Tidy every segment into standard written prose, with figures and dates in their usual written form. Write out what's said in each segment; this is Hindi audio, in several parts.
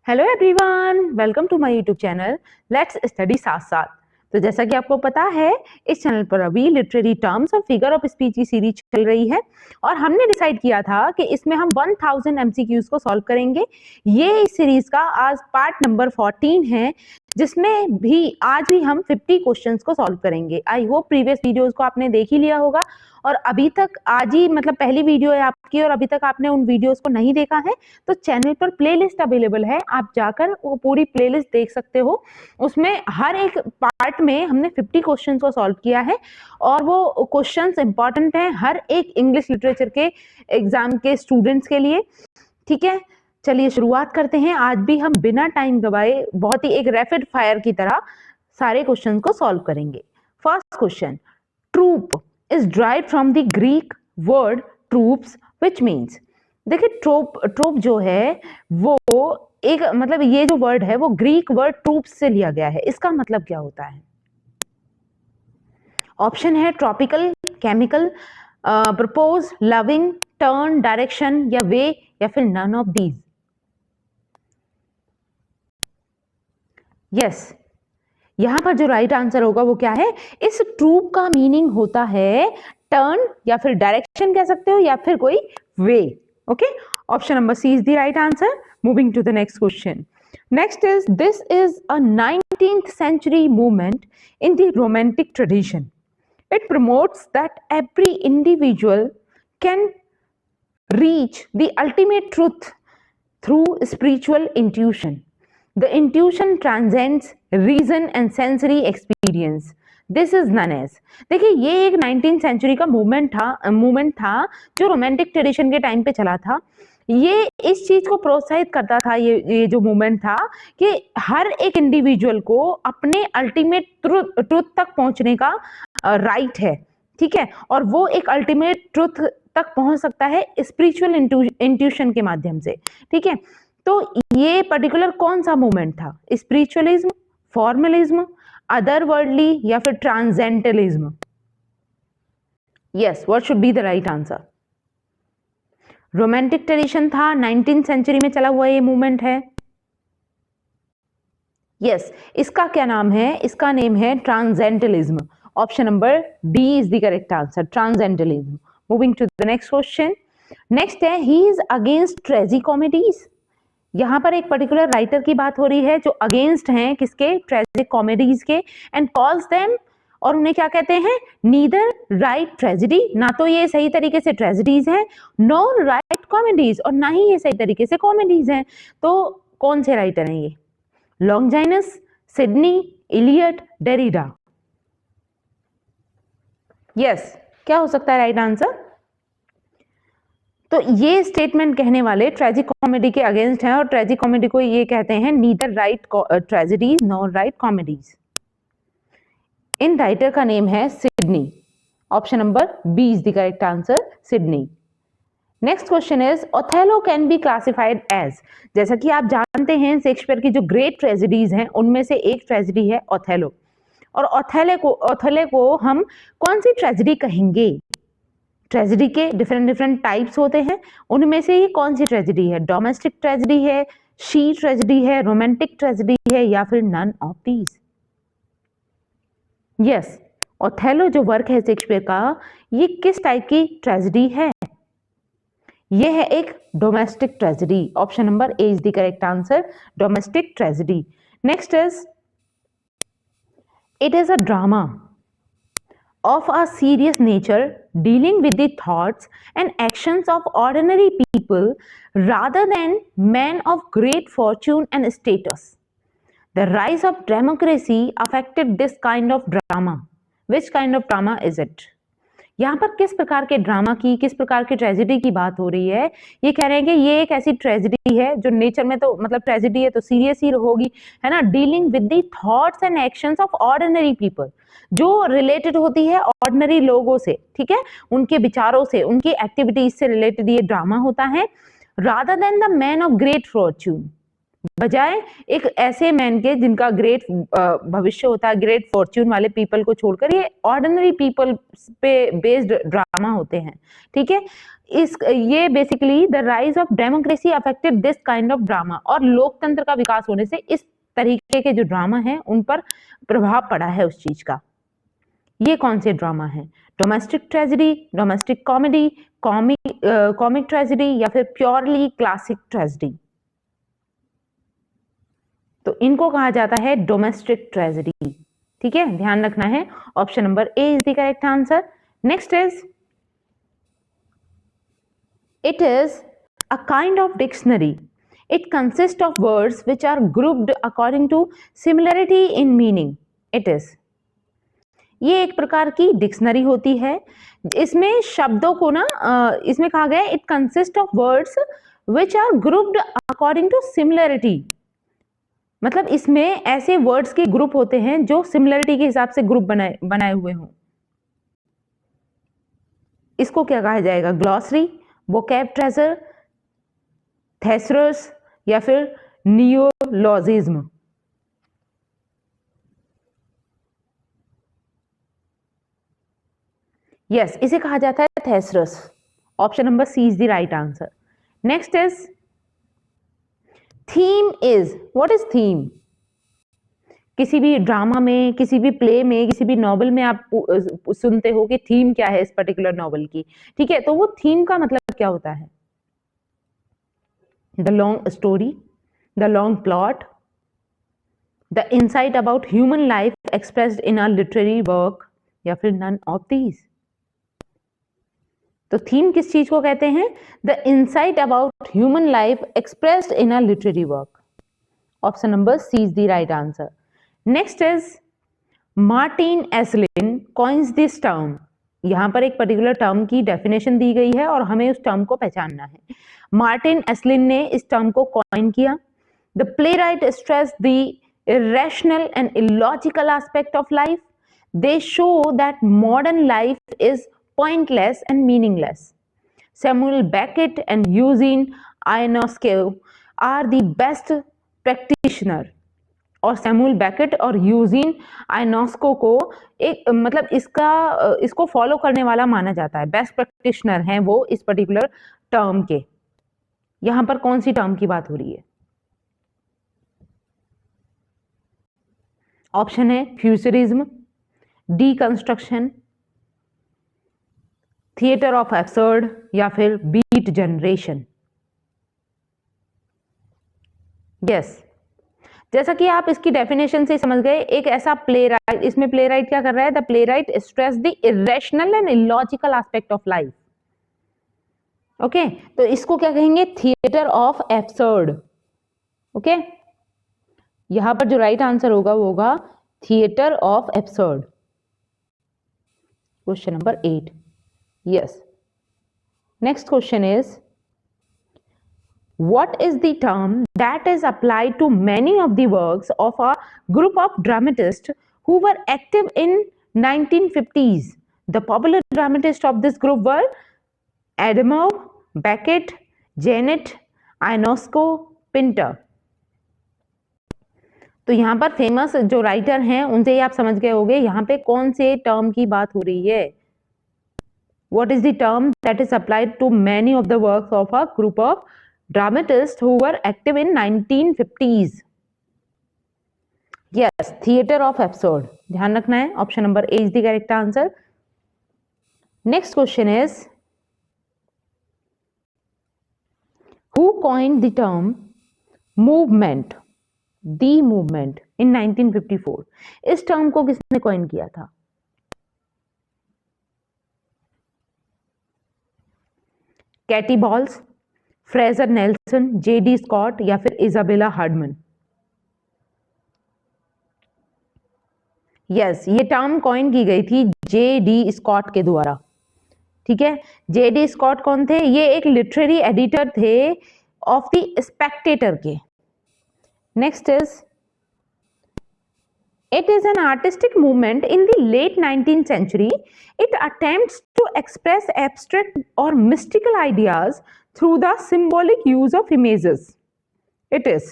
Hello everyone, welcome to my YouTube channel let's study साथ साथ। तो जैसा कि आपको पता है, इस चैनल पर अभी लिटरेरी टर्म्स और फिगर ऑफ स्पीच की सीरीज चल रही है और हमने डिसाइड किया था कि इसमें हम 1000 एमसीक्यूज को सॉल्व करेंगे। ये इस सीरीज का आज पार्ट नंबर 14 है, जिसमें भी आज भी हम 50 क्वेश्चंस को सॉल्व करेंगे। आई होप प्रीवियस वीडियोस को आपने देख ही लिया होगा और अभी तक आज ही मतलब पहली वीडियो है आपकी और अभी तक आपने उन वीडियोस को नहीं देखा है तो चैनल पर प्लेलिस्ट अवेलेबल है, आप जाकर वो पूरी प्लेलिस्ट देख सकते हो। उसमें हर एक पार्ट में हमने 50 क्वेश्चंस को सॉल्व किया है और वो क्वेश्चंस इंपॉर्टेंट हैं हर एक इंग्लिश लिटरेचर के एग्जाम के स्टूडेंट्स के लिए। ठीक है, चलिए शुरुआत करते हैं। आज भी हम बिना टाइम गवाए बहुत ही एक रैपिड फायर की तरह सारे क्वेश्चन को सॉल्व करेंगे। First question, trope is derive from the Greek word tropos which means. देखिए ट्रोप जो है वो एक मतलब ये जो वर्ड है वो ग्रीक वर्ड ट्रूप्स से लिया गया है। इसका मतलब क्या होता है? ऑप्शन है tropical, chemical, propose, loving, turn, direction या वे या फिर नन ऑफ दीज। यस, यहां पर जो राइट आंसर होगा वो क्या है? इस ट्रूप का मीनिंग होता है टर्न या फिर डायरेक्शन कह सकते हो या फिर कोई way. Okay, option number C is the right answer. Moving to the next question. Next is this is a 19th century movement in the romantic tradition. It promotes that every individual can reach the ultimate truth through spiritual intuition. The intuition transcends reason and sensory experience. This is known as। देखिए ये एक 19th सेंचुरी का मूवमेंट था जो रोमांटिक ट्रेडिशन के टाइम पे चला था। ये इस चीज को प्रोत्साहित करता था, ये जो मूवमेंट था कि हर एक इंडिविजुअल को अपने अल्टीमेट ट्रुथ तक पहुंचने का राइट है। ठीक है, और वो एक अल्टीमेट ट्रुथ तक पहुंच सकता है स्पिरिचुअल इंट्यूशन के माध्यम से। ठीक है, तो ये पर्टिकुलर कौन सा मूवमेंट था? स्पिरिचुअलिज्म, फॉर्मलिज्म, अदर वर्ल्डली या फिर transcendentalism? Yes, what should be the right answer? Romantic tradition था, 19th सेंचुरी में चला हुआ ये मूवमेंट है। यस, इसका क्या नाम है? इसका नेम है transcendentalism. Option number D is the correct answer, transcendentalism. Moving to the next question. Next है ही इज अगेंस्ट ट्रेजिकॉमेडीज। यहां पर एक पर्टिकुलर राइटर की बात हो रही है जो अगेंस्ट हैं किसके? ट्रेजिक कॉमेडीज के। एंड कॉल्स देम, और उन्हें क्या कहते हैं? नीदर राइट ट्रेजेडी, ना तो ये सही तरीके से ट्रेजेडीज हैं नो राइट कॉमेडीज, और ना ही ये सही तरीके से कॉमेडीज हैं। तो कौन से राइटर हैं ये? लॉन्गजाइनस, सिडनी, इलियट, डेरिडा? यस, क्या हो सकता है राइट आंसर? तो ये स्टेटमेंट कहने वाले ट्रेजिक कॉमेडी के अगेंस्ट हैं और ट्रेजिक कॉमेडी को ये कहते हैं neither right tragedies nor right comedies. इन राइटर का नेम है Sidney. Option number B is the correct answer, Sidney. Next question is Othello can be classified as. जैसा कि आप जानते हैं शेक्सपियर की जो ग्रेट ट्रेजेडीज हैं उनमें से एक ट्रेजेडी है ओथेलो, और ओथेले को हम कौन सी ट्रेजेडी कहेंगे? ट्रेजेडी के डिफरेंट टाइप्स होते हैं, उनमें से ये कौन सी ट्रेजेडी है? डोमेस्टिक ट्रेजेडी है, शी ट्रेजेडी है, रोमांटिक ट्रेजेडी है या फिर none of these? Yes, Othello जो वर्क है शेक्सपियर का, ये किस टाइप की ट्रेजेडी है? ये है एक domestic tragedy. Option number A is the correct answer, domestic tragedy. Next is it is a drama of a serious nature dealing with the thoughts and actions of ordinary people rather than men of great fortune and status. The rise of democracy affected this kind of drama. Which kind of drama is it? यहाँ पर किस प्रकार के ड्रामा की, किस प्रकार की ट्रेजेडी की बात हो रही है? ये कह रहे हैं कि ये एक ऐसी ट्रेजेडी है जो नेचर में तो मतलब ट्रेजेडी है तो सीरियस ही होगी, है ना। Dealing with the thoughts and actions of ordinary people, जो रिलेटेड होती है ऑर्डिनरी लोगों से, ठीक है, उनके विचारों से, उनकी एक्टिविटीज से रिलेटेड ये ड्रामा होता है। Rather than the man of great Fortune, बजाय एक ऐसे मैन के जिनका ग्रेट भविष्य होता है, ग्रेट फॉर्च्यून वाले पीपल को छोड़कर ये ऑर्डिनरी पीपल पे बेस्ड ड्रामा होते हैं। ठीक है, ये basically the rise of democracy affected this kind of drama, और लोकतंत्र का विकास होने से इस तरीके के जो ड्रामा हैं उन पर प्रभाव पड़ा है उस चीज का। ये कौन से ड्रामा है? Domestic tragedy, domestic comedy, comic tragedy या फिर प्योरली क्लासिक ट्रेजेडी? तो इनको कहा जाता है डोमेस्टिक ट्रेजेडी। ठीक है, ध्यान रखना है। Option number A is the correct answer. Next is, it is a kind of dictionary. It consists of words which are grouped according to similarity in meaning. It is, ये एक प्रकार की डिक्शनरी होती है। इसमें शब्दों को ना इसमें कहा गया it consist of words which are grouped according to similarity, मतलब इसमें ऐसे वर्ड्स के ग्रुप होते हैं जो सिमिलरिटी के हिसाब से ग्रुप बनाए हुए हों। इसको क्या कहा जाएगा? ग्लॉसरी, वोकैब ट्रेजर, थेसरस या फिर नियोलॉजिज्म? यस, इसे कहा जाता है thesaurus. Option number C is the right answer. Next is, theme is, what is theme? किसी भी ड्रामा में, किसी भी प्ले में, किसी भी नॉवल में आप सुनते हो कि थीम क्या है इस पर्टिकुलर नॉवल की। ठीक है, तो वो थीम का मतलब क्या होता है? The long story, the long plot, the insight about human life expressed in a literary work, या फिर नन ऑफ दीज? तो थीम किस चीज को कहते हैं? The insight about human life expressed in a literary work. Option number C is the right answer. Next is, Martin Esslin coins this term. यहां पर एक पर्टिकुलर टर्म की डेफिनेशन दी गई है और हमें उस टर्म को पहचानना है। मार्टिन एसलिन ने इस टर्म को कॉइन किया। The play right stress the irrational and illogical aspect of life. They show that modern life is pointless and meaningless. Samuel Beckett and Eugene Ionesco are the best practitioner. और सैमुअल बैकेट और यूजीन आयनोस्को को एक मतलब इसको फॉलो करने वाला माना जाता है, बेस्ट प्रैक्टिशनर हैं वो इस पर्टिकुलर टर्म के। यहां पर कौन सी टर्म की बात हो रही है? ऑप्शन है futurism, deconstruction, theatre of absurd या फिर बीट जनरेशन। यस, जैसा कि आप इसकी डेफिनेशन से समझ गए, एक ऐसा प्ले राइट, इसमें प्ले राइट क्या कर रहा है? The play right stress the irrational and illogical aspect of life. Okay, तो इसको क्या कहेंगे? Theatre of absurd. ओके, यहां पर जो राइट आंसर होगा वो होगा theatre of absurd. Question number 8। Yes. Next question is, what is the term that is applied to many of the works of a group of dramatists who were active in 1950s? The popular dramatists of this group were Adamov, Beckett, Janet, Ionesco, Pinter. तो यहां पर फेमस जो राइटर हैं उनसे ही आप समझ गए होंगे यहां पे कौन से टर्म की बात हो रही है। What is the term that is applied to many of the works of a group of dramatists who were active in 1950s? Yes, theater of absurd. ध्यान रखना है। Option number A is the correct answer. Next question is, who coined the term movement, the movement in 1954? इस टर्म को किसने कॉइन किया था? Katie Balls, Fraser Nelson, J D Scott या फिर इजाबेला हार्डमन? यस, ये टर्म कॉइन की गई थी जेडी स्कॉट के द्वारा। ठीक है, जेडी स्कॉट कौन थे? ये एक लिटरेरी एडिटर थे ऑफ द स्पेक्टेटर के। Next is, it is an artistic movement in the late 19th century. It attempts to express abstract or mystical ideas through the symbolic use of images. It is,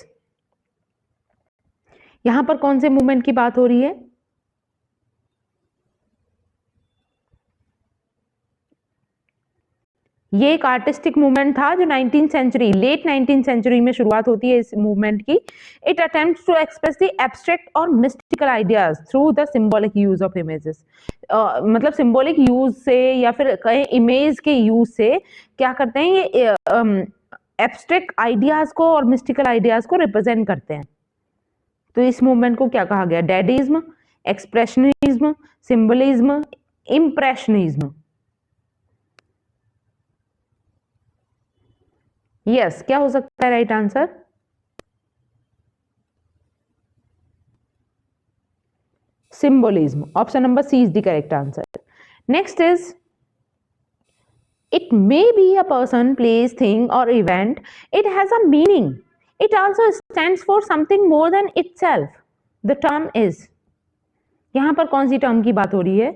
यहां पर कौन से मूवमेंट की बात हो रही है? ये एक आर्टिस्टिक मूवमेंट था जो 19th century, late 19th century में शुरुआत होती है इस मूवमेंट की। It attempts to express the abstract or mystical ideas through the symbolic use of images. मतलब सिंबॉलिक यूज से या फिर कहें इमेज के यूज से क्या करते हैं, ये एब्स्ट्रैक्ट आइडियाज को और मिस्टिकल आइडियाज को रिप्रेजेंट करते हैं। तो इस मूवमेंट को क्या कहा गया? डैडिज्म, एक्सप्रेशनिज्म, सिंबलिज्म, इम्प्रेशनिज्म। यस, क्या हो सकता है right answer? Symbolism. Option number C is the correct answer. Next is, it may be a person, place, thing or event. It has a meaning. It also stands for something more than itself. The term is. यहाँ पर कौन सी टर्म की बात हो रही है?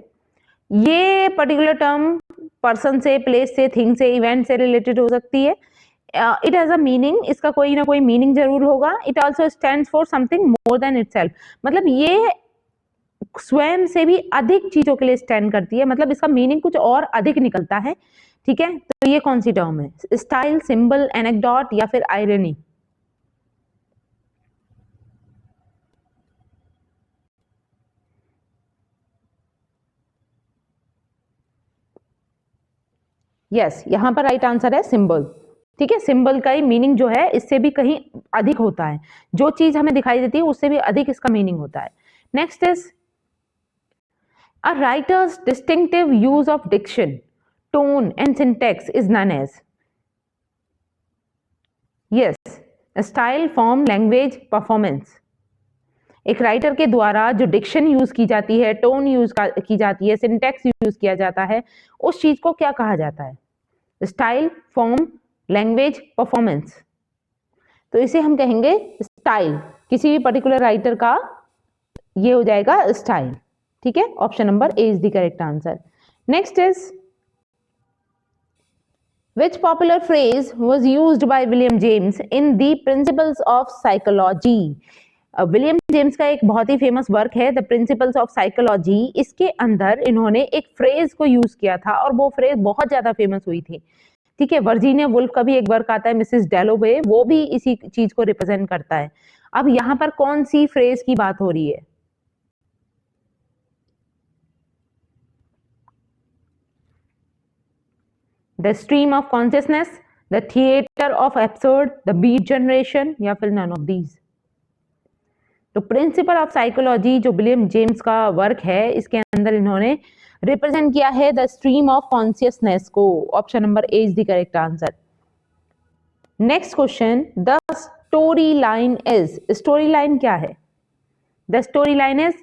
ये पर्टिकुलर टर्म पर्सन से, प्लेस से, थिंग से, इवेंट से रिलेटेड हो सकती है। इट हैज अ मीनिंग, इसका कोई ना कोई मीनिंग जरूर होगा। It also stands for something more than itself, मतलब ये स्वयं से भी अधिक चीजों के लिए स्टैंड करती है, मतलब इसका मीनिंग कुछ और अधिक निकलता है। ठीक है, तो ये कौन सी टर्म है? स्टाइल, सिंबल, एनेक्डोट या फिर आयरनी? यस, यहां पर राइट आंसर है सिंबल। ठीक है, सिंबल का ही मीनिंग जो है इससे भी कहीं अधिक होता है, जो चीज हमें दिखाई देती है उससे भी अधिक इसका मीनिंग होता है। Next is, a writer's distinctive use of diction, tone and syntax is known as? Yes, style, form, language, performance. एक राइटर के द्वारा जो डिक्शन यूज की जाती है, टोन यूज की जाती है, सिंटैक्स यूज किया जाता है, उस चीज को क्या कहा जाता है? Style, form, language, performance. तो इसे हम कहेंगे स्टाइल। किसी भी पर्टिकुलर राइटर का ये हो जाएगा स्टाइल। ठीक है, option number A is the correct answer. Next is, which popular phrase was used by William James in the Principles of Psychology? William James का एक बहुत ही फेमस वर्क है द प्रिंसिपल्स ऑफ साइकोलॉजी। इसके अंदर इन्होंने एक फ्रेज को यूज किया था और वो फ्रेज बहुत ज्यादा फेमस हुई थी। ठीक है, वर्जीनिया वुल्फ का भी एक वर्क आता है मिसेस डेलोवे, वो भी इसी चीज को रिप्रेजेंट करता है। अब यहाँ पर कौन सी फ्रेज की बात हो रही है? The stream of consciousness, the theatre of absurd, the beat generation या फिर नन ऑफ दीज? तो प्रिंसिपल ऑफ साइकोलॉजी जो विलियम जेम्स का वर्क है, इसके अंदर इन्होंने रिप्रेजेंट किया है द स्ट्रीम ऑफ कॉन्शियसनेस को। Option number A is the correct answer. Next question, the story line is. Story line क्या है? The story line is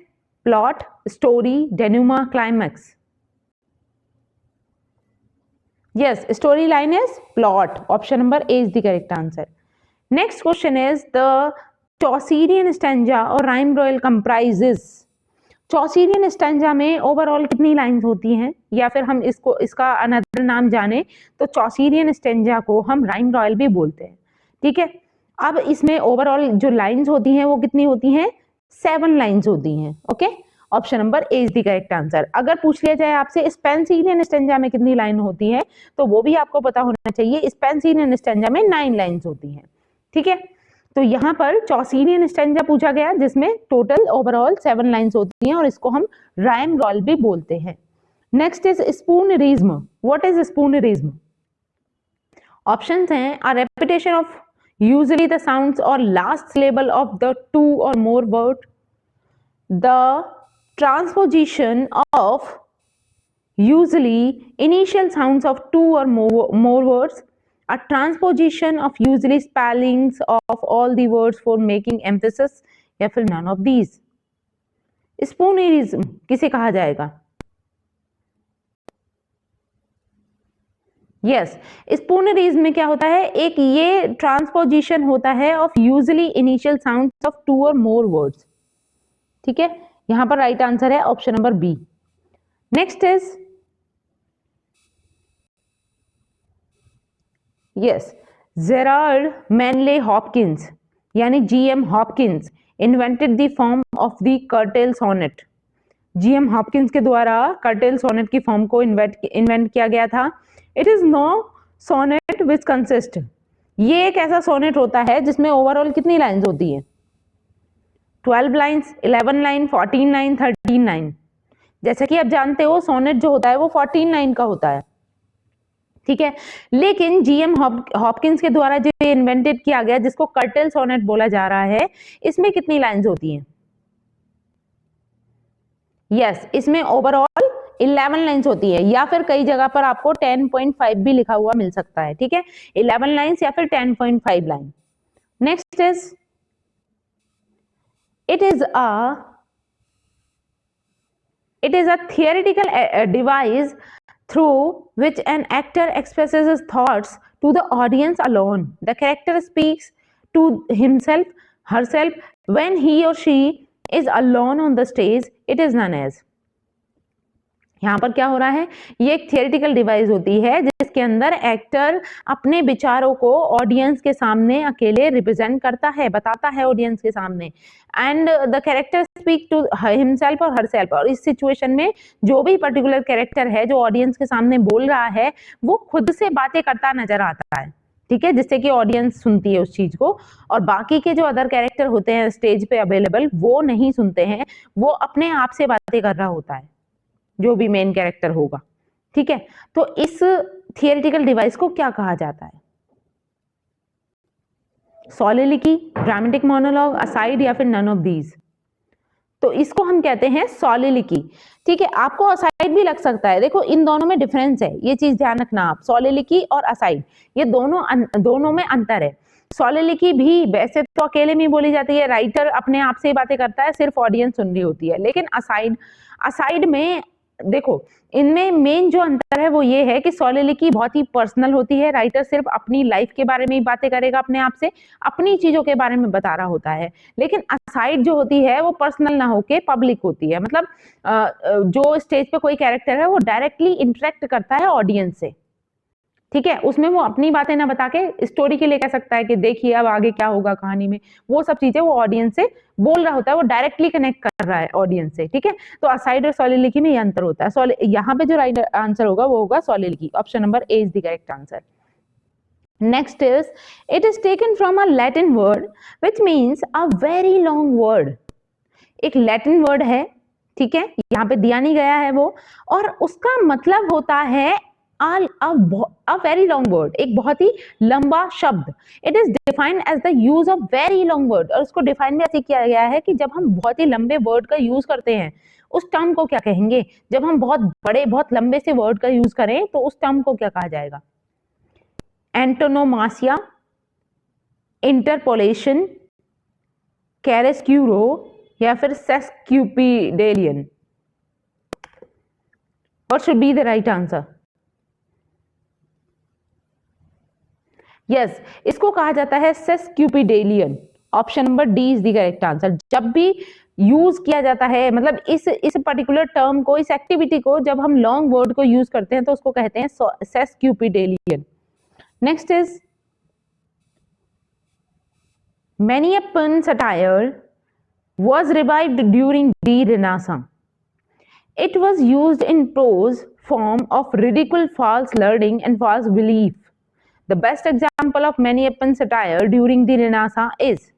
plot, story, denouement, climax. Yes, storyline is plot. Option number A is the correct answer. Next question is, the Chaucerian stanza और rhyme royal comprises. Chaucerian stanza में ओवरऑल कितनी लाइंस होती हैं, या फिर हम इसका अनदर नाम जाने तो Chaucerian stanza को हम rhyme royal भी बोलते हैं। ठीक है, अब इसमें ओवरऑल जो लाइंस होती हैं वो कितनी होती हैं? 7 लाइंस होती हैं। Okay, option number A is the correct answer. अगर पूछ लिया जाए आपसे स्पेंसिलियन स्टेंजा में कितनी लाइन होती है, तो वो भी आपको पता होना चाहिए। स्पेंसिलियन स्टेंजा में 9 लाइंस होती हैं। ठीक है, तो यहाँ पर चौसीलियन स्टेंजा पूछा गया जिसमें टोटल ओवरऑल 7 लाइंस होती हैं और इसको हम राइम रॉल भी बोलते हैं। Next is spoonerism. What is spoonerism? Options हैं, a repetition of usually the sounds or last syllable of the 2 or more word, the transposition of usually initial sounds of 2 or more words, a transposition of usually spellings of all the words for making emphasis या फिर none of these? स्पूनरिज्म किसे कहा जाएगा? यस, स्पूनरिज्म में क्या होता है? एक ये ट्रांसपोजिशन होता है of usually initial sounds of 2 or more words. ठीक है, यहां पर राइट आंसर है option number B. Next is, yes, Gerald Manley Hopkins यानी GM Hopkins invented the form of the curtal sonnet? GM Hopkins के द्वारा कर्टेल सोनेट की फॉर्म को इन्वेंट किया गया था। It is no sonnet which consist, ये एक ऐसा सोनेट होता है जिसमें ओवरऑल कितनी लाइंस होती है? 12 लाइंस, 11 लाइन, 14 लाइन, 13 लाइन। जैसा कि आप जानते हो सोनेट जो होता है वो 14 लाइन का होता है, ठीक है। लेकिन जीएम हॉपकिंस के द्वारा जो इन्वेंटेड किया गया जिसको कर्टेल सोनेट बोला जा रहा है, इसमें कितनी लाइंस होती हैं? यस, इसमें ओवरऑल 11 लाइंस होती है, या फिर कई जगह पर आपको 10.5 भी लिखा हुआ मिल सकता है, ठीक है। 11 लाइंस या फिर 10.5 line. Next is it is a theoretical device through which an actor expresses his thoughts to the audience alone. The character speaks to himself, herself when he or she is alone on the stage. It is known as, यहाँ पर क्या हो रहा है, ये एक थियोरेटिकल डिवाइस होती है जिसके अंदर एक्टर अपने विचारों को ऑडियंस के सामने अकेले रिप्रेजेंट करता है, बताता है ऑडियंस के सामने। And the character speak to himself और हरसेल्फ, और इस सिचुएशन में जो भी पर्टिकुलर कैरेक्टर है जो ऑडियंस के सामने बोल रहा है वो खुद से बातें करता नजर आता है, ठीक है, जिससे कि ऑडियंस सुनती है उस चीज को, और बाकी के जो अदर कैरेक्टर होते हैं स्टेज पे अवेलेबल वो नहीं सुनते हैं, वो अपने आप से बातें कर रहा होता है जो भी मेन कैरेक्टर होगा, ठीक है। तो इस थियोरेटिकल डिवाइस को क्या कहा जाता है? सोलिलोक्वी, ड्रामेटिक मोनोलॉग, असाइड या फिर नन ऑफ दीज? तो इसको हम कहते हैं सोलिलोक्वी, ठीक है। आपको असाइड भी लग सकता है, देखो इन दोनों में डिफरेंस है, ये चीज ध्यान रखना आप। सोलिलोक्वी और असाइड ये दोनों में अंतर है। सोलिलोक्वी भी वैसे तो अकेले में बोली जाती है, राइटर अपने आप से ही बातें करता है, सिर्फ ऑडियंस सुन रही होती है। लेकिन असाइड में देखो इनमें मेन जो अंतर है वो ये है कि सोलिलोक्वी बहुत ही पर्सनल होती है, राइटर सिर्फ अपनी लाइफ के बारे में ही बातें करेगा, अपने आप से अपनी चीजों के बारे में बता रहा होता है। लेकिन असाइड जो होती है वो पर्सनल ना होके पब्लिक होती है, मतलब जो स्टेज पे कोई कैरेक्टर है वो डायरेक्टली इंटरेक्ट करता है ऑडियंस से, ठीक है। उसमें वो अपनी बातें ना बता के स्टोरी के लिए कह सकता है कि देखिए अब आगे क्या होगा कहानी में, वो सब चीजें वो ऑडियंस से बोल रहा होता है, वो डायरेक्टली कनेक्ट कर रहा है ऑडियंस से, ठीक है। तो असाइड और सोलिलोक्वी में ये अंतर होता है। यहाँ पे जो राइट आंसर होगा वो होगा soliloquy. Option number A is the correct answer. Next is, it is taken from a Latin word which means a very long word. एक लैटिन वर्ड है, ठीक है, यहाँ पे दिया नहीं गया है वो, और उसका मतलब होता है a very long word, एक बहुत ही लंबा शब्द। It is defined as the use of very long word, और उसको डिफाइन भी ऐसे किया गया है कि जब हम बहुत ही लंबे वर्ड का यूज करते हैं उस टर्म को क्या कहेंगे? जब हम बहुत बड़े बहुत लंबे से वर्ड का यूज करें तो उस टर्म को क्या कहा जाएगा? एंटोनोमासिया, इंटरपोलेशन, कैरेस्क्यूरो या फिर sesquipedalian? What should be the right answer? Yes, इसको कहा जाता है sesquipedalian. Option number D is the correct answer. जब भी यूज किया जाता है, मतलब इस पर्टिकुलर टर्म को, इस एक्टिविटी को जब हम लॉन्ग वर्ड को यूज करते हैं तो उसको कहते हैं sesquipedalian. Next is, Menippean satire was revived during the Renaissance. It was used in prose form of ridicule, false learning and false belief. The best example of Maniappan satire during the Renaissance is,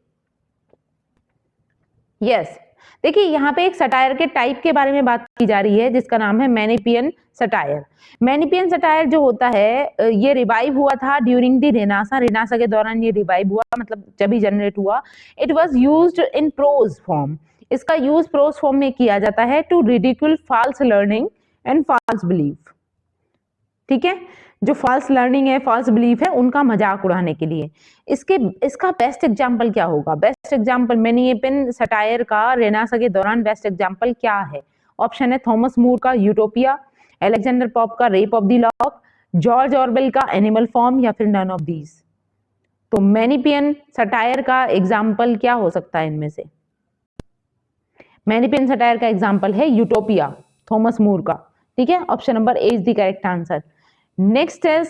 yes, देखिए यहाँ पे एक सटायर के टाइप के बारे में बात की जा रही है जिसका नाम है मैनिपियन सटायर। मैनिपियन सटायर जो होता है ये रिवाइव हुआ था ड्यूरिंग द रेनासा के दौरान ये रिवाइव हुआ, मतलब जब ही जनरेट हुआ। It was used in prose form, इसका यूज प्रोज फॉर्म में किया जाता है to ridicule false learning and false belief, ठीक है। जो फॉल्स लर्निंग है, फॉल्स बिलीफ है, उनका मजाक उड़ाने के लिए। इसका बेस्ट एग्जांपल क्या होगा? बेस्ट एग्जांपल मैनियप्पन सटायर का रेनासा के दौरान बेस्ट एग्जांपल क्या है? ऑप्शन है थॉमस मूर का यूटोपिया, अलेक्जेंडर पॉप का rape of the lock, George Orwell का एनिमल फॉर्म या फिर नन ऑफ दीज? तो मैनियप्पन सटायर का एग्जाम्पल क्या हो सकता है इनमें से? मैनियप्पन सटायर का एग्जाम्पल है यूटोपिया, थॉमस मूर का, ठीक है। Option number A is the correct answer. Next is,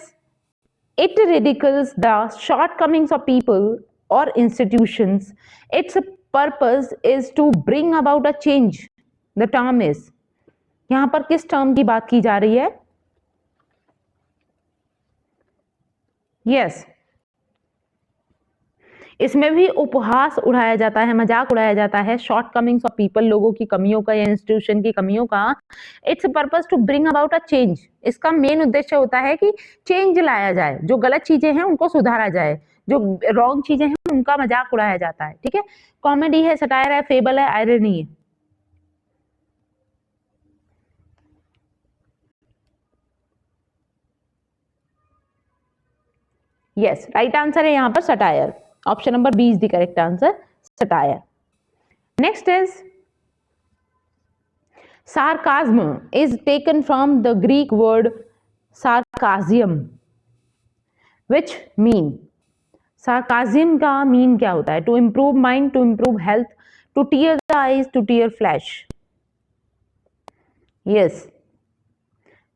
it ridicules the shortcomings of people or institutions. Its purpose is to bring about a change, the term is, यहां पर किस टर्म की बात की जा रही है? यस, इसमें भी उपहास उड़ाया जाता है, मजाक उड़ाया जाता है शॉर्ट कमिंग्स ऑफ पीपल, लोगों की कमियों का या इंस्टीट्यूशन की कमियों का। It's purpose to bring about a change, इसका मेन उद्देश्य होता है कि चेंज लाया जाए, जो गलत चीजें हैं उनको सुधारा जाए, जो रॉन्ग चीजें हैं उनका मजाक उड़ाया जाता है। ठीक है, कॉमेडी है, सटायर है, फेबल है, आयरनी है। यस, राइट आंसर है यहाँ पर satire. Option number B is the correct answer, satire. Next is sarcasm is taken from the Greek word sarcasium, which mean, sarcasm का मीन क्या होता है? To improve mind, to improve health, to tear the eyes, to tear flesh. Yes,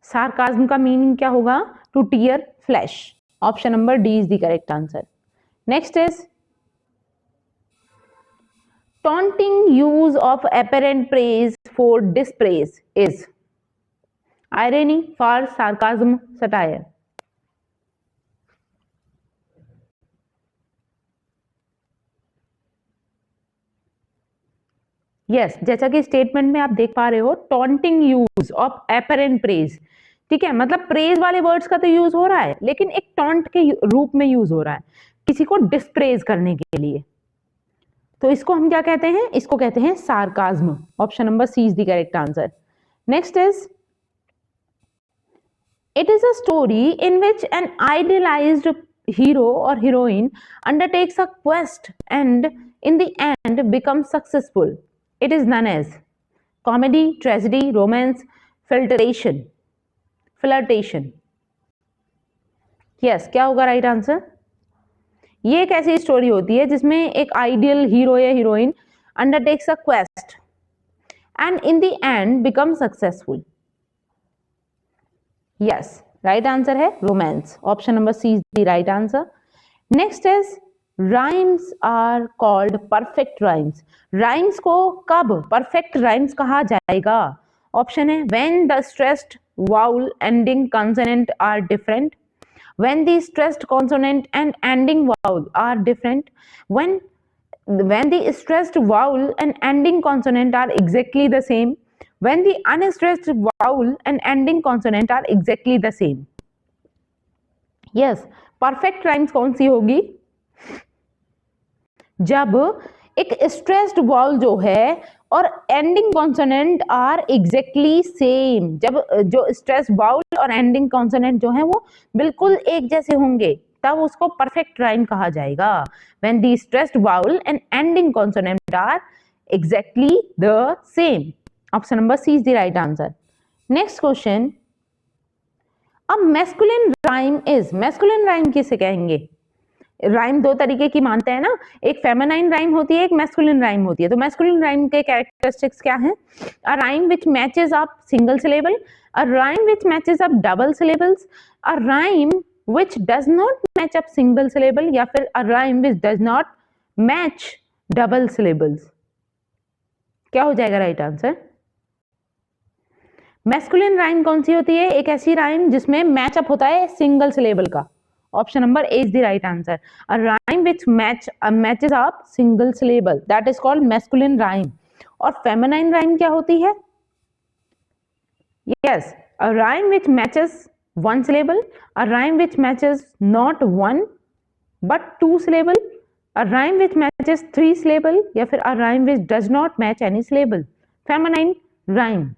sarcasm का मीनिंग क्या होगा? To tear flesh. Option number D is the correct answer. Next is taunting use of apparent praise for dispraise is irony, farce, sarcasm, satire। Yes, जैसा कि स्टेटमेंट में आप देख पा रहे हो, taunting use of apparent praise, ठीक है, मतलब प्रेज वाले वर्ड्स का तो यूज हो रहा है, लेकिन एक टॉन्ट के रूप में यूज हो रहा है, किसी को डिस्प्रेज करने के लिए। तो इसको हम क्या कहते हैं? इसको कहते हैं sarcasm. Option number C is the correct answer. Next is it is a story in which an idealized hero or heroine undertakes a quest and in the end becomes successful. It is known as comedy, tragedy, romance, flirtation. Yes, क्या होगा राइट आंसर? ये एक ऐसी स्टोरी होती है जिसमें एक आइडियल हीरो या heroine undertakes a quest and in the end become successful. Yes, right answer है romance. Option number C is the right answer. Next is rhymes are called perfect rhymes. Rhymes को कब परफेक्ट राइम्स कहा जाएगा? ऑप्शन है when the stressed vowel ending consonant are different, when the stressed consonant and ending vowel are different, when the stressed vowel and ending consonant are exactly the same, when the unstressed vowel and ending consonant are exactly the same। yes, perfect rhymes कौन सी होगी? जब एक स्ट्रेस्ड वाउल जो है और ending consonant are exactly same, जब जो स्ट्रेस वाउल और एंडिंग कॉन्सोनेंट जो है वो बिल्कुल एक जैसे होंगे, तब उसको परफेक्ट राइम कहा जाएगा। When the stressed vowel and ending consonant are exactly the same. Option number C is the right answer. Next question, a masculine rhyme is, masculine rhyme किसे कहेंगे? राइम दो तरीके की मानते हैं ना, एक फेमिनाइन राइम होती है, एक मैस्कुलिन राइम होती है। तो मैस्कुलिन राइम के कैरेक्टरिस्टिक्स क्या हैं? अ rhyme which matches up single syllable, a rhyme which matches up double syllables, a rhyme which does not match up single syllable, या फिर अ rhyme which does not match double syllables. क्या हो जाएगा राइट आंसर? मैस्कुलिन राइम कौन सी होती है? एक ऐसी राइम जिसमें मैचअप होता है सिंगल सिलेबल का। Option number A is the right answer. A rhyme which matches up single syllable, that is called masculine rhyme. और फेमिनाइन राइम क्या होती है? Yes, a rhyme which matches one syllable, a rhyme which matches not one but two syllable, a rhyme which matches three syllable, या फिर अ rhyme which does not match any syllable. Feminine rhyme.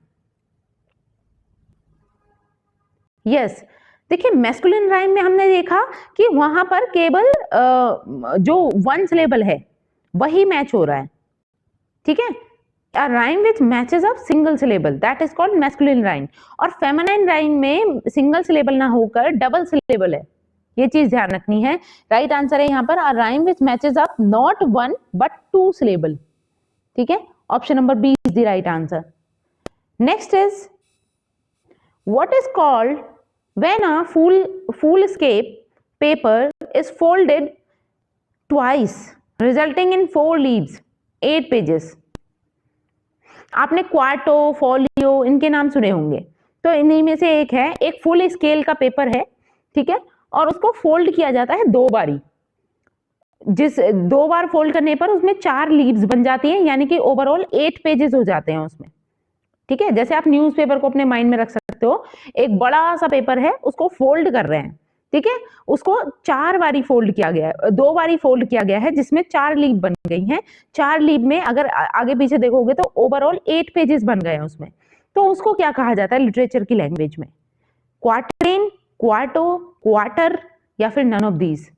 Yes, देखिए मैस्कुलिन राइम में हमने देखा कि वहां पर केवल जो वन सिलेबल है वही मैच हो रहा है, ठीक है। अ rhyme which matches up single syllable, that is called masculine rhyme. और फेमिनाइन राइम में सिंगल सिलेबल ना होकर डबल सिलेबल है, ये चीज ध्यान रखनी है। राइट आंसर है यहाँ पर a rhyme which matches up not one but two syllable, ठीक है। Option number B is the right answer. Next is what is called when a foolscape paper is folded twice resulting in 4 leaves, 8 pages. आपने क्वार्टो, फोलियो इनके नाम सुने होंगे, तो इन्हीं में से एक है, एक फुल स्केल का पेपर है, ठीक है, और उसको फोल्ड किया जाता है 2 बारी। जिस 2 बार फोल्ड करने पर उसमें 4 लीव्स बन जाती हैं, यानी कि ओवरऑल 8 पेजेस हो जाते हैं उसमें, ठीक है। जैसे आप न्यूज़पेपर को अपने माइंड में रख सकते हो, एक बड़ा सा पेपर है, उसको फोल्ड कर रहे हैं, ठीक है, उसको 4 बारी फोल्ड किया गया है, 2 बारी फोल्ड किया गया है, जिसमें 4 लीव बन गई हैं। 4 लीव में अगर आगे पीछे देखोगे तो ओवरऑल 8 पेजेस बन गए हैं उसमें। तो उसको क्या कहा जाता है लिटरेचर की लैंग्वेज में? क्वार्टेन, क्वार्टो, क्वार्टर या फिर नन ऑफ दीज?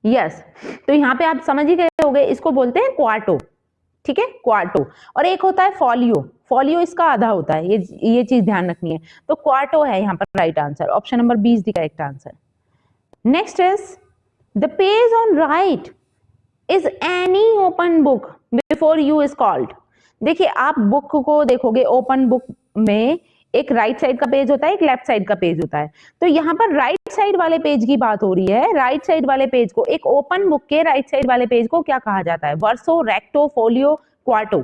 यस, तो यहां पे आप समझ ही गए होंगे, इसको बोलते हैं क्वार्टो, ठीक है, क्वार्टो। और एक होता है फोलियो, फोलियो इसका आधा होता है, ये चीज ध्यान रखनी है। तो क्वार्टो है यहाँ पर right answer, option number B is the correct answer. Next is the page on right is any open book before you is called. देखिए, आप बुक को देखोगे, ओपन बुक में एक राइट साइड का पेज होता है, एक लेफ्ट साइड का पेज होता है। तो यहाँ पर राइट साइड वाले पेज की बात हो रही है। राइट साइड वाले पेज को, एक ओपन बुक के राइट साइड वाले पेज को क्या कहा जाता है? Verso, recto, folio, quarto.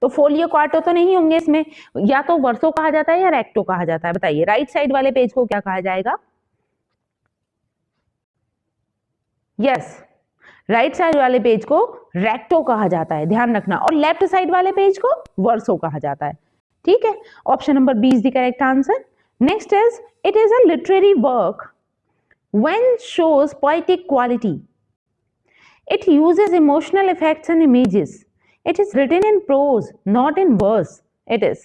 तो फोलियो, क्वार्टो तो नहीं होंगे इसमें, या तो वर्सो कहा जाता है या रेक्टो कहा जाता है। बताइए राइट साइड वाले पेज को क्या कहा जाएगा? यस, राइट साइड वाले पेज को रेक्टो कहा जाता है, ध्यान रखना। और लेफ्ट साइड वाले पेज को वर्सो कहा जाता है, ठीक है। Option number B is the correct answer. Next is it is a literary work when shows poetic quality, it uses emotional effects and images, it is written in prose not in verse, it is.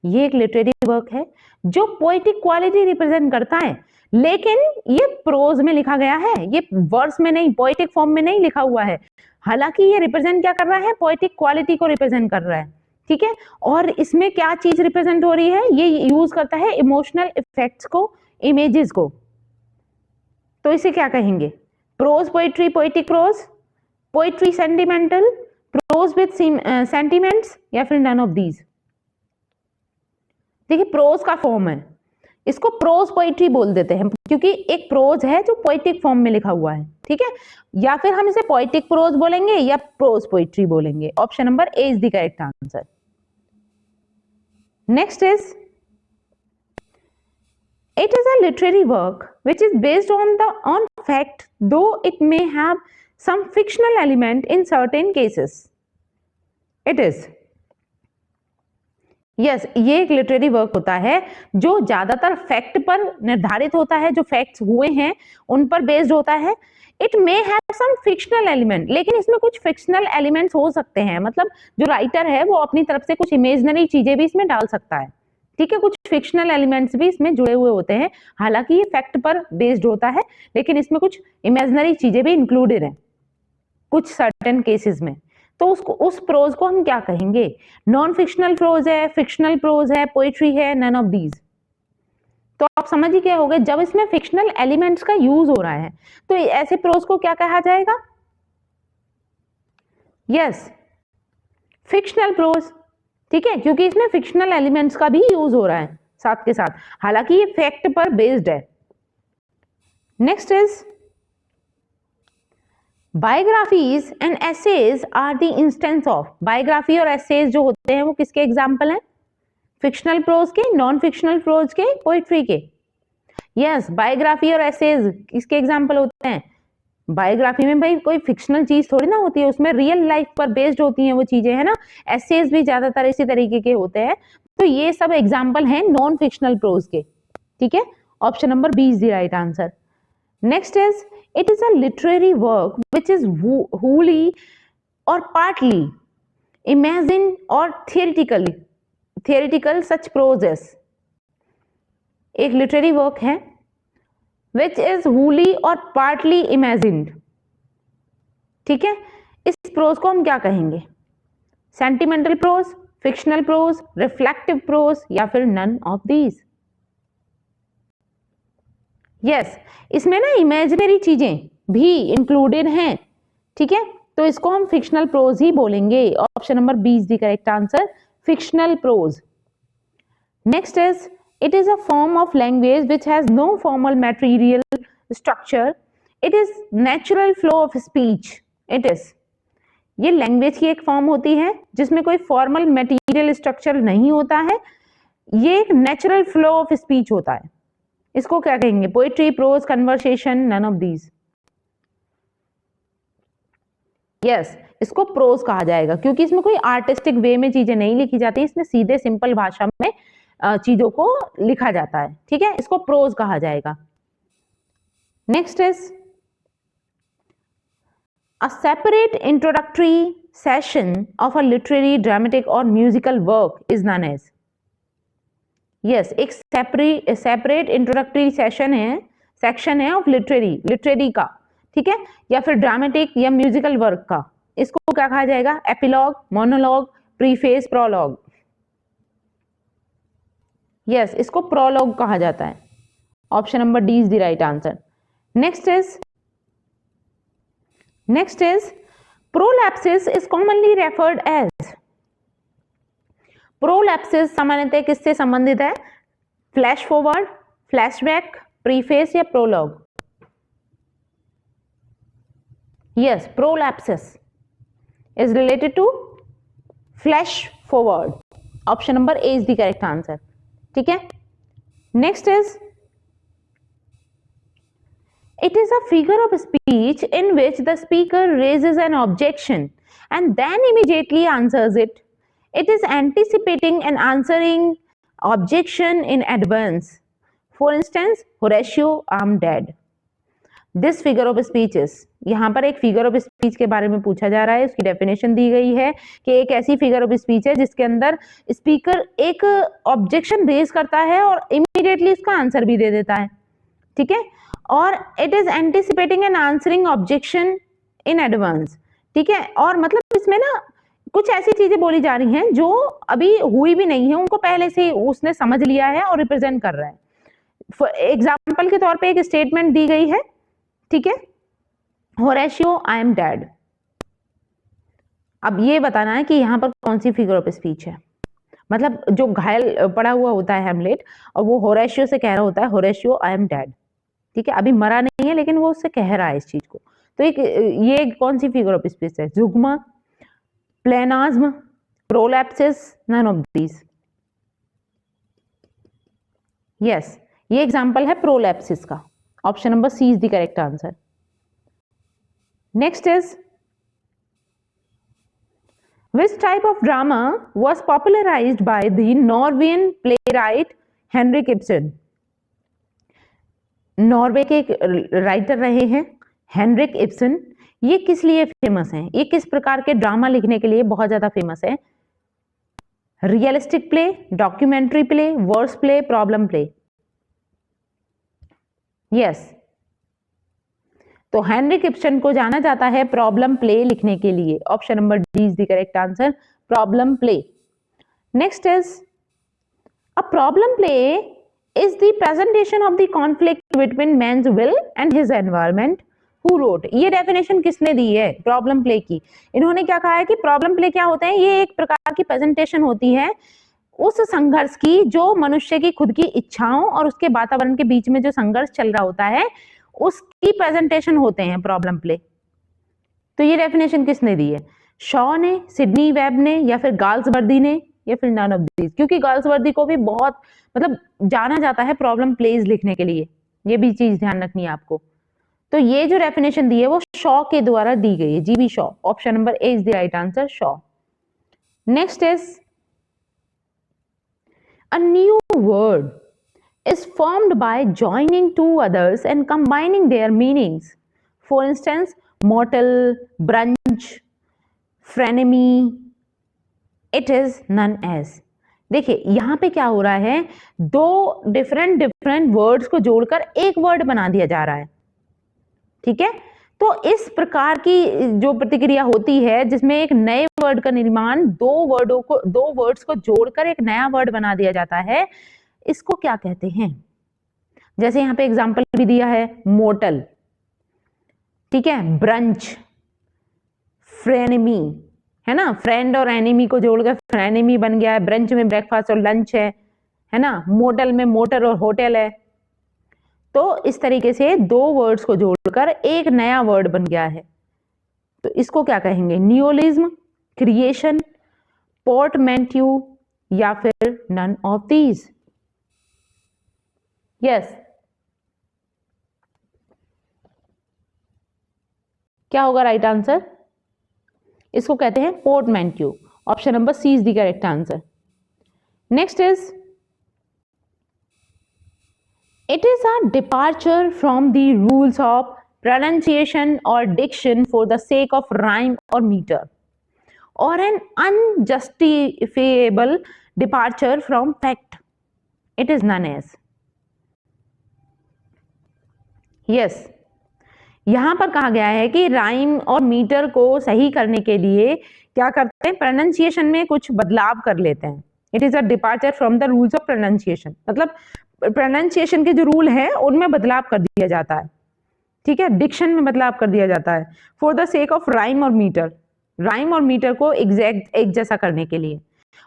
ये एक लिटरेरी वर्क है जो पोएटिक क्वालिटी रिप्रेजेंट करता है, लेकिन ये प्रोज में लिखा गया है, ये वर्स में नहीं, पोएटिक फॉर्म में नहीं लिखा हुआ है। हालांकि ये रिप्रेजेंट क्या कर रहा है? पोएटिक क्वालिटी को रिप्रेजेंट कर रहा है, ठीक है। और इसमें क्या चीज रिप्रेजेंट हो रही है? ये यूज करता है इमोशनल इफेक्ट्स को, इमेजेस को। तो इसे क्या कहेंगे? Prose poetry, poetic prose, poetry sentimental, prose with sentiments, या फिर नन ऑफ दीज? देखिए, प्रोज का फॉर्म है, इसको प्रोज पोएट्री बोल देते हैं, क्योंकि एक प्रोज है जो पोएटिक फॉर्म में लिखा हुआ है, ठीक है। या फिर हम इसे पोएटिक प्रोज बोलेंगे या प्रोज पोएट्री बोलेंगे। Option number A is the correct answer. Next is it is a literary work which is based on fact, though it may have some fictional element in certain cases. It is, yes, ये एक लिटरेरी वर्क होता है जो ज्यादातर फैक्ट पर निर्धारित होता है, जो फैक्ट्स हुए हैं उन पर बेस्ड होता है। It may have some fictional element, लेकिन इसमें कुछ फिक्शनल एलिमेंट्स हो सकते हैं, मतलब जो राइटर है वो अपनी तरफ से कुछ इमेजिनरी चीजें भी इसमें डाल सकता है, ठीक है। कुछ फिक्शनल एलिमेंट्स भी इसमें जुड़े हुए होते हैं। हालांकि ये फैक्ट पर बेस्ड होता है, लेकिन इसमें कुछ इमेजिनरी चीजें भी इंक्लूडेड हैं कुछ सर्टेन केसेस में। तो उसको, उस प्रोज को हम क्या कहेंगे? नॉन फिक्शनल प्रोज है, फिक्शनल प्रोज है, पोएट्री है, नन ऑफ दीज? तो आप समझ ही गए होंगे, जब इसमें फिक्शनल एलिमेंट्स का यूज हो रहा है तो ऐसे प्रोज को क्या कहा जाएगा? यस, फिक्शनल प्रोज, ठीक है, क्योंकि इसमें फिक्शनल एलिमेंट्स का भी यूज हो रहा है साथ के साथ, हालांकि ये फैक्ट पर बेस्ड है। Next is biographies and essays are the instance of. Biography और एसेज जो होते हैं वो किसके एग्जाम्पल हैं? फिक्शनल प्रोज के, नॉन फिक्शनल प्रोज के, पोइट्री के? यस, बायोग्राफी और एसेज इसके एग्जाम्पल होते हैं। बायोग्राफी में भाई कोई फिक्शनल चीज थोड़ी ना होती है, उसमें रियल लाइफ पर बेस्ड होती हैं वो चीजें, है ना। एसेज भी ज्यादातर इसी तरीके के होते हैं। तो ये सब एग्जाम्पल हैं नॉन फिक्शनल प्रोज के, ठीक है। Option number B is the right answer. Next is it is a literary work which is wholly और partly imagine और theoretical such prose as। एक लिटरेरी वर्क है which is wholly और partly imagined, ठीक है। इस प्रोज को हम क्या कहेंगे? Sentimental prose, fictional prose, reflective prose, या फिर नन ऑफ दीज? यस, इसमें ना इमेजिनरी चीजें भी इंक्लूडेड हैं, ठीक है, तो इसको हम फिक्शनल प्रोज ही बोलेंगे। Option number B is the correct answer, fictional prose. Next is it is a form of language which has no formal material structure. It is natural flow of speech. It is, ये लैंग्वेज की एक फॉर्म होती है जिसमें कोई फॉर्मल मटेरियल स्ट्रक्चर नहीं होता है, ये एक नेचुरल फ्लो ऑफ स्पीच होता है। इसको क्या कहेंगे? Poetry, prose, conversation, none of these. Yes, इसको प्रोज कहा जाएगा क्योंकि इसमें कोई आर्टिस्टिक वे में चीजें नहीं लिखी जाती, इसमें सीधे सिंपल भाषा में चीजों को लिखा जाता है। ठीक है, इसको प्रोज कहा जाएगा। Next is a separate introductory session of a literary, dramatic or musical work is known as। yes, एक separate introductory session है, section है of literary का, ठीक है, या फिर ड्रामेटिक या म्यूजिकल वर्क का, इसको क्या कहा जाएगा? Epilogue, monologue, preface, prologue. Yes, इसको प्रोलॉग कहा जाता है। Option number D is the right answer. Next is prolapse is commonly referred as। prolapse सामान्यतः किससे संबंधित है? फ्लैश फॉरवर्ड, फ्लैशबैक, प्रीफेस या prologue? Yes, prolapse is related to flash forward। Option number A is the correct answer. ठीक है, next is it is a figure of speech in which the speaker raises an objection and then immediately answers it। it is anticipating and answering objection in advance। for instance, Horatio, I'm dead। this figure of speech is, यहाँ पर एक फिगर ऑफ स्पीच के बारे में पूछा जा रहा है, उसकी डेफिनेशन दी गई है कि एक ऐसी फिगर ऑफ स्पीच है जिसके अंदर स्पीकर एक ऑब्जेक्शन रेज करता है और इमीडिएटली उसका आंसर भी दे देता है। ठीक है, और it is anticipating and answering objection in advance. ठीक है, और मतलब इसमें ना कुछ ऐसी चीजें बोली जा रही हैं जो अभी हुई भी नहीं है, उनको पहले से उसने समझ लिया है और रिप्रेजेंट कर रहा है। एग्जाम्पल के तौर पे एक स्टेटमेंट दी गई है, ठीक है, होरेशियो, आई एम डेड। अब ये बताना है कि यहाँ पर कौन सी फिगर ऑफ स्पीच है। मतलब जो घायल पड़ा हुआ होता है हैमलेट और वो होरेशियो से कह रहा होता है, होरेशियो, आई एम डेड। ठीक है, अभी मरा नहीं है लेकिन वो उससे कह रहा है इस चीज को। तो एक ये कौन सी फिगर ऑफ स्पीच है? Zeugma, pleonasm, prolepsis, none of these. Yes, ये एग्जांपल है प्रोलैप्सिस का। Option number C is the correct answer. Next is which type of drama was popularized by the Norwegian playwright Henrik Ibsen। Norway के एक राइटर रहे हैं हेनरिक इब्सन। ये किस लिए फेमस हैं? ये किस प्रकार के ड्रामा लिखने के लिए बहुत ज्यादा फेमस है? Realistic play, documentary play, verse play, problem play. Yes, तो हेनरिक इब्सन को जाना जाता है प्रॉब्लम प्ले लिखने के लिए। Option number D is the correct answer, problem play. Next is a problem play is the presentation of the conflict between man's will and his environment। who wrote? ये डेफिनेशन किसने दी है प्रॉब्लम प्ले की? इन्होंने क्या कहा है कि प्रॉब्लम प्ले क्या होता है? ये एक प्रकार की प्रेजेंटेशन होती है उस संघर्ष की जो मनुष्य की खुद की इच्छाओं और उसके वातावरण के बीच में जो संघर्ष चल रहा होता है उसकी प्रेजेंटेशन होते हैं प्रॉब्लम प्ले। तो ये डेफिनेशन किसने दी है? शॉ ने, सिडनी वेब ने, या फिर गाल्सवर्दी ने, या फिर नन ऑफ दीज? क्योंकि गाल्सवर्दी को भी बहुत मतलब जाना जाता है प्रॉब्लम प्लेज लिखने के लिए, ये भी चीज ध्यान रखनी है आपको। तो ये जो डेफिनेशन दी है वो शॉ के द्वारा दी गई है, GB Shaw. Option number A is the right answer, Shaw. Next is a new word is formed by joining two others and combining their meanings। for instance, mortal, brunch, frenemy, it is none as। देखिए यहाँ पे क्या हो रहा है, दो डिफरेंट वर्ड्स को जोड़कर एक वर्ड बना दिया जा रहा है। ठीक है, तो इस प्रकार की जो प्रतिक्रिया होती है जिसमें एक नए वर्ड का निर्माण दो वर्ड्स को जोड़कर एक नया वर्ड बना दिया जाता है, इसको क्या कहते हैं? जैसे यहाँ पे एग्जांपल भी दिया है, मोटल, ठीक है, ब्रंच, फ्रेनेमी, है ना, फ्रेंड और एनिमी को जोड़कर फ्रेनेमी बन गया है। ब्रंच में ब्रेकफास्ट और लंच है ना, मोटल में मोटर और होटल है। तो इस तरीके से दो वर्ड्स को जोड़कर एक नया वर्ड बन गया है। तो इसको क्या कहेंगे? नियोलिज्म, क्रिएशन, पोर्टमैंट्यू या फिर नन ऑफ दीज? यस, क्या होगा राइट आंसर? इसको कहते हैं portmanteau. Option number C is the correct answer. Next is it is a departure from the rules of pronunciation or diction for the sake of rhyme or meter, or an unjustifiable departure from fact. It is known as. Yes, यहां पर कहा गया है कि राइम और मीटर को सही करने के लिए क्या करते हैं? प्रोनाउंसिएशन में कुछ बदलाव कर लेते हैं। It is a departure from the rules of pronunciation, मतलब प्रोनाउंसिएशन के जो रूल हैं उनमें बदलाव कर दिया जाता है। ठीक है, डिक्शन में बदलाव कर दिया जाता है for the sake of rhyme और मीटर, राइम और मीटर को एग्जैक्ट एक जैसा करने के लिए,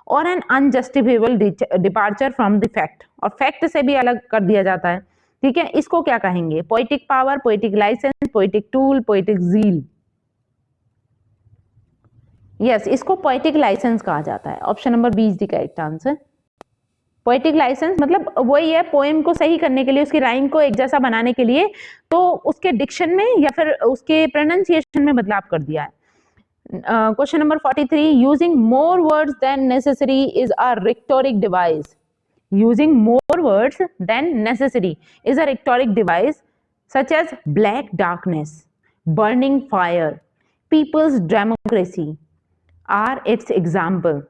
or an unjustifiable departure from the fact, और फैक्ट से भी अलग कर दिया जाता है। ठीक है, इसको क्या कहेंगे? Poetic power, poetic licence, poetic tool, poetic zeal? Yes, इसको पोएटिक लाइसेंस कहा जाता है। Option number B is the correct answer. Poetic licence मतलब वही है, पोएम को सही करने के लिए, उसकी राइम को एक जैसा बनाने के लिए, तो उसके डिक्शन में या फिर उसके प्रोनाउंसिएशन में बदलाव कर दिया है। Question number 43, using more words than necessary is a rhetoric device. Using more words than necessary is a rhetoric device such as black darkness, burning fire, people's democracy are its example.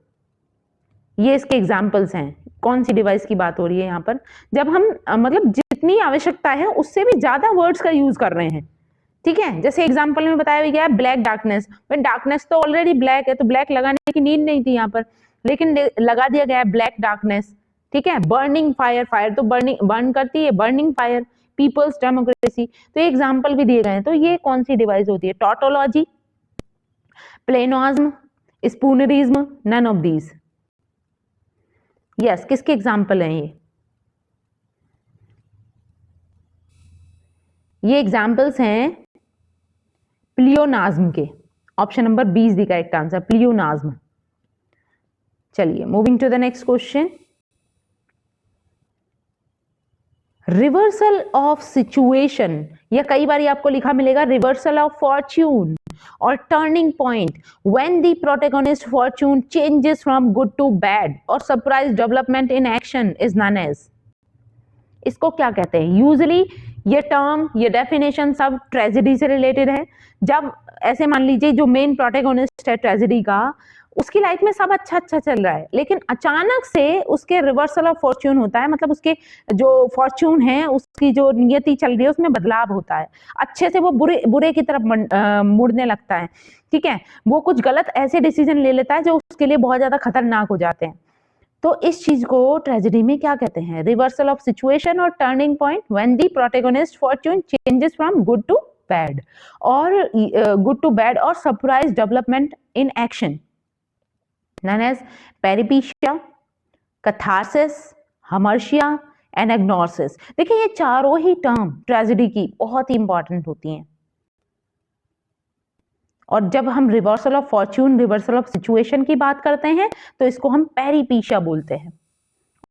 ये इसके एग्जाम्पल्स हैं। कौन सी डिवाइस की बात हो रही है यहाँ पर? जब हम मतलब जितनी आवश्यकता है उससे भी ज्यादा वर्ड्स का यूज कर रहे हैं। ठीक है, जैसे एग्जांपल में बताया गया है ब्लैक डार्कनेस, डार्कनेस तो ऑलरेडी ब्लैक है, तो ब्लैक लगाने की नीड नहीं थी यहाँ पर, लेकिन लगा दिया गया है ब्लैक डार्कनेस। ठीक है, बर्निंग फायर, फायर तो बर्न करती है, बर्निंग फायर, पीपल्स डेमोक्रेसी, तो ये एग्जाम्पल भी दिए गए हैं। तो ये कौन सी डिवाइस होती है? Tautology, pleonasm, spoonerism, none of these? Yes, किसके एग्जाम्पल हैं ये एग्जाम्पल्स हैं प्लियोनाज्म के। Option number B is the correct answer, pleonasm. चलिए, moving to the next question. Reversal of situation, या कई बार आपको लिखा मिलेगा reversal of fortune or turning point when the protagonist fortune changes from good to bad और surprise development in action is known as. इसको क्या कहते हैं? यूजुअली ये टर्म, ये डेफिनेशन सब ट्रेजेडी से रिलेटेड है। जब ऐसे मान लीजिए जो मेन प्रोटैगनिस्ट है ट्रेजेडी का, उसकी लाइफ में सब अच्छा अच्छा चल रहा है, लेकिन अचानक से उसके रिवर्सल ऑफ फॉर्च्यून होता है, मतलब उसके जो फॉर्च्यून है, उसकी जो नियति चल रही है उसमें बदलाव होता है, अच्छे से वो बुरे की तरफ मुड़ने लगता है। ठीक है, वो कुछ गलत ऐसे डिसीजन ले लेता है जो उसके लिए बहुत ज्यादा खतरनाक हो जाते हैं। तो इस चीज को ट्रेजेडी में क्या कहते हैं? रिवर्सल ऑफ सिचुएशन और turning point when the protagonist fortune changes from good to bad, और गुड टू बैड और surprise development in action, known as peripecia, catharsis, hamartia and agnosis। देखिए, ये चारों ही टर्म ट्रेजेडी की बहुत ही इंपॉर्टेंट होती हैं, और जब हम reversal of Fortune, reversal of situation की बात करते हैं तो इसको हम पेरिपीशिया बोलते हैं।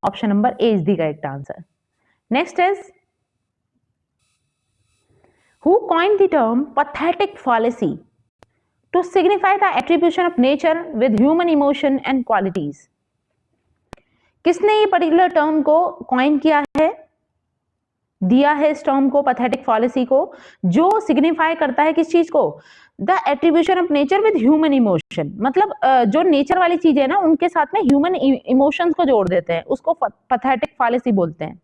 Option number A is the correct answer. Next is, who coined the term pathetic fallacy to signify the attribution of nature with human emotion and qualities? किसने ये पर्टिकुलर टर्म को कॉइन किया है, दिया है इस टर्म को, पैथेटिक फैलेसी को, जो सिग्निफाई करता है किस चीज को? The attribution of nature with human emotion, मतलब जो नेचर वाली चीज है ना, उनके साथ में ह्यूमन इमोशंस को जोड़ देते हैं, उसको पैथेटिक फैलेसी बोलते हैं।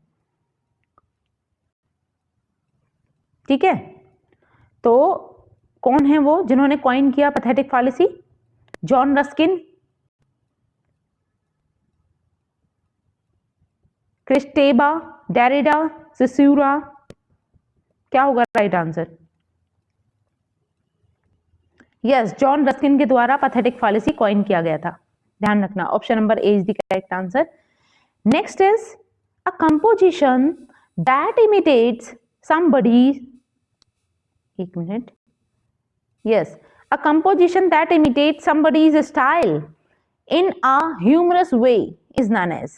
ठीक है, तो कौन है वो जिन्होंने कॉइन किया pathetic fallacy? John Ruskin, Kristeva, Derrida, caesura? क्या होगा right answer? Yes, John Ruskin के द्वारा पैथेटिक फैलेसी कॉइन किया गया था, ध्यान रखना। Option number A is the correct answer. Next is, a composition that imitates somebody's, एक minute, yes, a composition that imitates somebody's style in a humorous way is known as,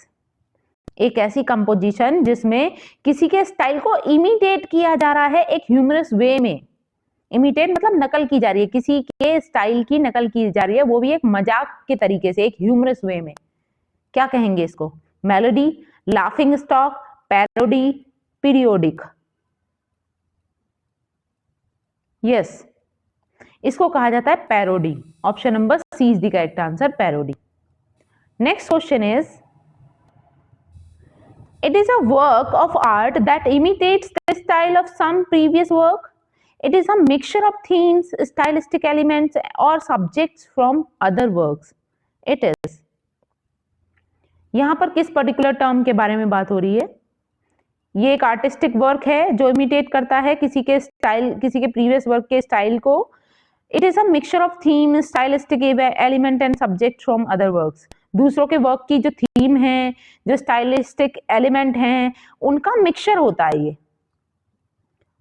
एक ऐसी कंपोजिशन जिसमें किसी के स्टाइल को इमिटेट किया जा रहा है एक ह्यूमरस वे में। इमिटेट मतलब नकल की जा रही है, किसी के स्टाइल की नकल की जा रही है, वो भी एक मजाक के तरीके से, एक ह्यूमरस वे में। क्या कहेंगे इसको? Melody, laughing stock, parody, periodic. Yes, इसको कहा जाता है parody. Option number C is the correct answer, parody. Next question is, it is a work of art that imitates the style of some previous work. It is a mixture of themes, stylistic elements or subjects from other works. It is, यहां पर किस पर्टिकुलर टर्म के बारे में बात हो रही है? ये एक आर्टिस्टिक वर्क है जो इमिटेट करता है किसी के स्टाइल, किसी के प्रीवियस वर्क के स्टाइल को। It is a mixture of theme, stylistic element and subject from other works. दूसरों के वर्क की जो थीम है, जो स्टाइलिस्टिक एलिमेंट हैं, उनका मिक्सचर होता है ये।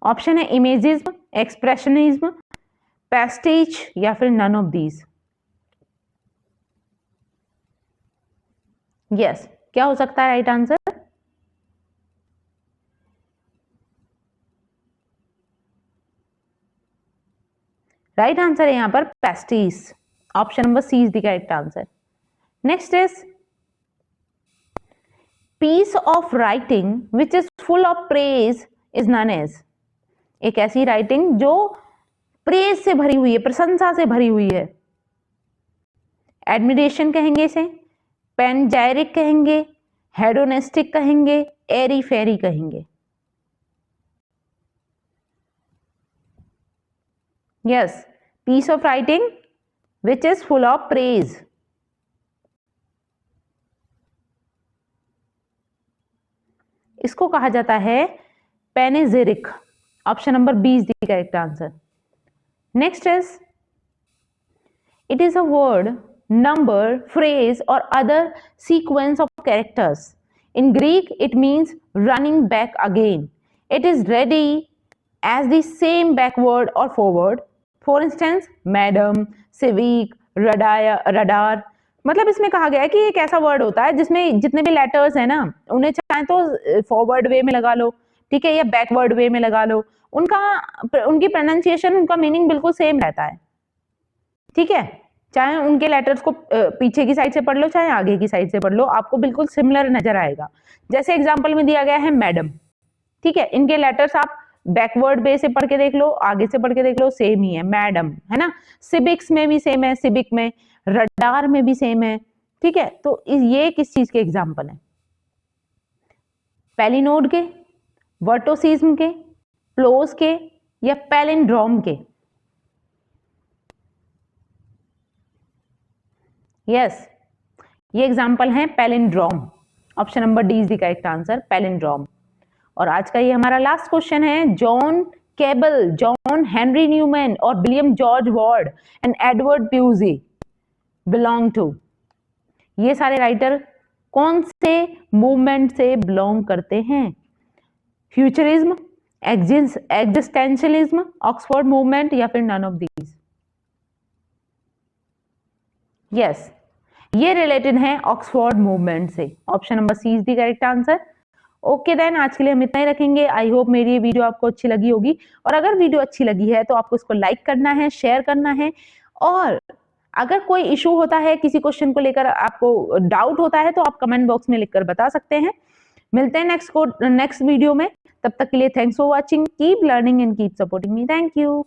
ऑप्शन है इमेजिज्म, एक्सप्रेशनिज्म, पैस्टेज या फिर नन ऑफ दीज। यस, क्या हो सकता है राइट आंसर? राइट आंसर है यहां पर pastiche. Option number C is the correct answer. Next is, piece of writing which is full of praise is known as, एक ऐसी राइटिंग जो प्रेज से भरी हुई है, प्रशंसा से भरी हुई है। एडमिरेशन कहेंगे इसे, पैनजायरिक कहेंगे, हेडोनेस्टिक कहेंगे, एरी फेरी कहेंगे। Yes, piece of writing which is full of praise. इसको कहा जाता है panegyric. Option number B is the correct answer. Next is, it is a word, number, phrase or other sequence of characters. In Greek it means running back again. It is read as the same backward or forward. For instance, madam, civic, radar। मतलब इसमें कहा गया है कि एक ऐसा वर्ड होता है जिसमें जितने भी लेटर्स हैं ना, उन्हें चाहे तो फॉरवर्ड वे में लगा लो, ठीक है, या बैकवर्ड वे में लगा लो, उनकी प्रोनाउंसिएशन, उनका मीनिंग बिल्कुल सेम रहता है, ठीक है। चाहे उनके लेटर्स को पीछे की साइड से पढ़ लो, चाहे आगे की साइड से पढ़ लो, आपको बिल्कुल सिमिलर नजर आएगा। जैसे एग्जाम्पल में दिया गया है मैडम, ठीक है, इनके लेटर्स आप बैकवर्ड वे से पढ़ के देख लो, आगे से पढ़ के देख लो, सेम ही है, मैडम, है ना। सिबिक्स में भी सेम है, सिबिक में, रडार में भी सेम है, ठीक है। तो ये किस चीज के एग्जाम्पल है? पैलिनोड के, वर्टोसिज्म के, प्लोस के या पैलिंड्रोम के? यस, ये एग्जाम्पल है palindrome. Option number D is the correct answer, palindrome. और आज का ये हमारा लास्ट क्वेश्चन है, John Keble, John Henry Newman और William George Ward and Edward Pusey belong to, ये सारे राइटर कौन से मूवमेंट से बिलोंग करते हैं? फ्यूचरिज्म, एग्जिस्टेंशियलिज्म, ऑक्सफोर्ड मूवमेंट या फिर नन ऑफ दीज? यस, ये रिलेटेड है ऑक्सफोर्ड मूवमेंट से। Option number C is the correct answer. Okay then, आज के लिए हम इतना ही रखेंगे। आई होप मेरी ये वीडियो आपको अच्छी लगी होगी, और अगर वीडियो अच्छी लगी है तो आपको इसको लाइक करना है, शेयर करना है, और अगर कोई इशू होता है, किसी क्वेश्चन को लेकर आपको डाउट होता है, तो आप कमेंट बॉक्स में लिखकर बता सकते हैं। मिलते हैं नेक्स्ट वीडियो में, तब तक के लिए thanks for watching, keep learning and keep supporting me. Thank you.